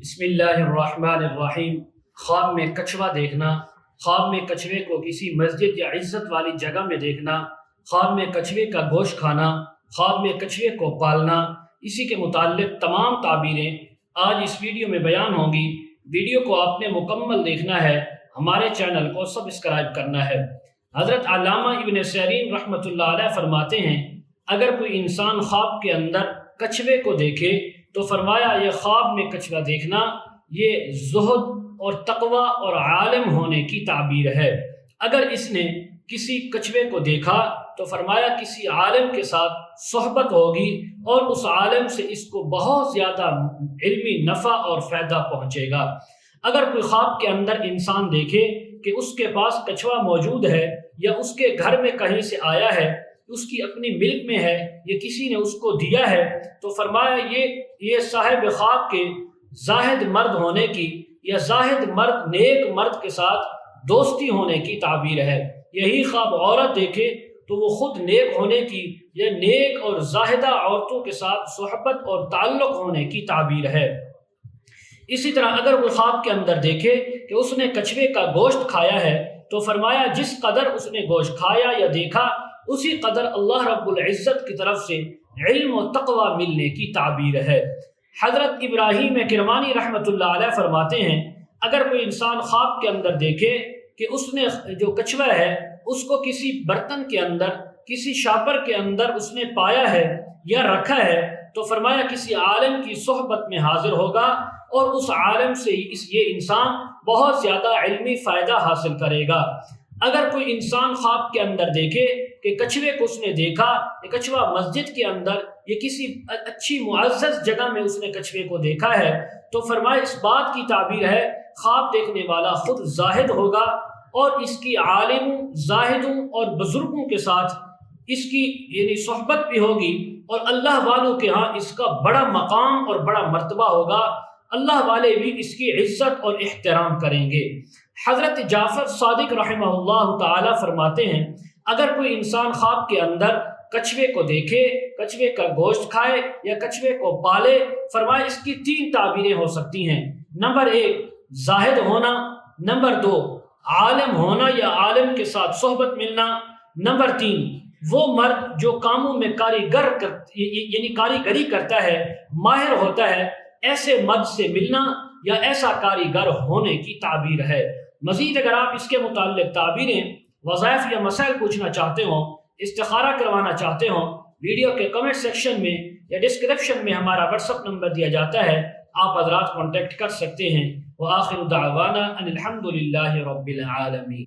بسم اللہ الرحمن الرحیم۔ خواب میں کچھوا دیکھنا، خواب میں کچھوے کو کسی مسجد یا عزت والی جگہ میں دیکھنا، خواب میں کچھوے کا گوشت کھانا، خواب میں کچھوے کو پالنا، اسی کے متعلق تمام تعبیریں آج اس ویڈیو میں بیان ہوں گی۔ ویڈیو کو آپ نے مکمل دیکھنا ہے، ہمارے چینل کو سبسکرائب کرنا ہے۔ حضرت علامہ ابن سیرین رحمۃ اللہ علیہ فرماتے ہیں، اگر کوئی انسان خواب کے اندر کچھوے کو دیکھے تو فرمایا یہ خواب میں کچھوا دیکھنا یہ زہد اور تقوی اور عالم ہونے کی تعبیر ہے۔ اگر اس نے کسی کچھوے کو دیکھا تو فرمایا کسی عالم کے ساتھ صحبت ہوگی اور اس عالم سے اس کو بہت زیادہ علمی نفع اور فائدہ پہنچے گا۔ اگر کوئی خواب کے اندر انسان دیکھے کہ اس کے پاس کچھوا موجود ہے یا اس کے گھر میں کہیں سے آیا ہے، اس کی اپنی ملک میں ہے یا کسی نے اس کو دیا ہے، تو فرمایا یہ صاحب خواب کے زاہد مرد ہونے کی یا زاہد مرد نیک مرد کے ساتھ دوستی ہونے کی تعبیر ہے۔ یہی خواب عورت دیکھے تو وہ خود نیک ہونے کی یا نیک اور زاہدہ عورتوں کے ساتھ صحبت اور تعلق ہونے کی تعبیر ہے۔ اسی طرح اگر وہ خواب کے اندر دیکھے کہ اس نے کچھوے کا گوشت کھایا ہے تو فرمایا جس قدر اس نے گوشت کھایا یا دیکھا اسی قدر اللہ رب العزت کی طرف سے علم و تقوی ملنے کی تعبیر ہے۔ حضرت ابراہیم کرمانی رحمۃ اللہ علیہ فرماتے ہیں، اگر کوئی انسان خواب کے اندر دیکھے کہ اس نے جو کچھوا ہے اس کو کسی برتن کے اندر کسی شاپر کے اندر اس نے پایا ہے یا رکھا ہے تو فرمایا کسی عالم کی صحبت میں حاضر ہوگا اور اس عالم سے یہ انسان بہت زیادہ علمی فائدہ حاصل کرے گا۔ اگر کوئی انسان خواب کے اندر دیکھے کہ کچھوے کو اس نے دیکھا، یہ کچھوا مسجد کے اندر یا کسی اچھی معزز جگہ میں اس نے کچھوے کو دیکھا ہے تو فرمایا اس بات کی تعبیر ہے خواب دیکھنے والا خود زاہد ہوگا اور اس کی عالموں، زاہدوں اور بزرگوں کے ساتھ اس کی یعنی صحبت بھی ہوگی اور اللہ والوں کے ہاں اس کا بڑا مقام اور بڑا مرتبہ ہوگا، اللہ والے بھی اس کی عزت اور احترام کریں گے۔ حضرت جعفر صادق رحمہ اللہ تعالی فرماتے ہیں، اگر کوئی انسان خواب کے اندر کچھوے کو دیکھے، کچھوے کا گوشت کھائے یا کچھوے کو پالے، فرمائے اس کی 3 تعبیریں ہو سکتی ہیں۔ نمبر 1 زاہد ہونا، نمبر 2 عالم ہونا یا عالم کے ساتھ صحبت ملنا، نمبر 3 وہ مرد جو کاموں میں کاریگری کرتا ہے، ماہر ہوتا ہے، ایسے مرد سے ملنا یا ایسا کاریگر ہونے کی تعبیر ہے۔ مزید اگر آپ اس کے متعلق تعبیریں، وظائف یا مسائل پوچھنا چاہتے ہوں، استخارہ کروانا چاہتے ہوں، ویڈیو کے کمنٹ سیکشن میں یا ڈسکرپشن میں ہمارا واٹس ایپ نمبر دیا جاتا ہے، آپ حضرات کانٹیکٹ کر سکتے ہیں۔ وآخر دعوانا ان الحمد للہ رب العالمین۔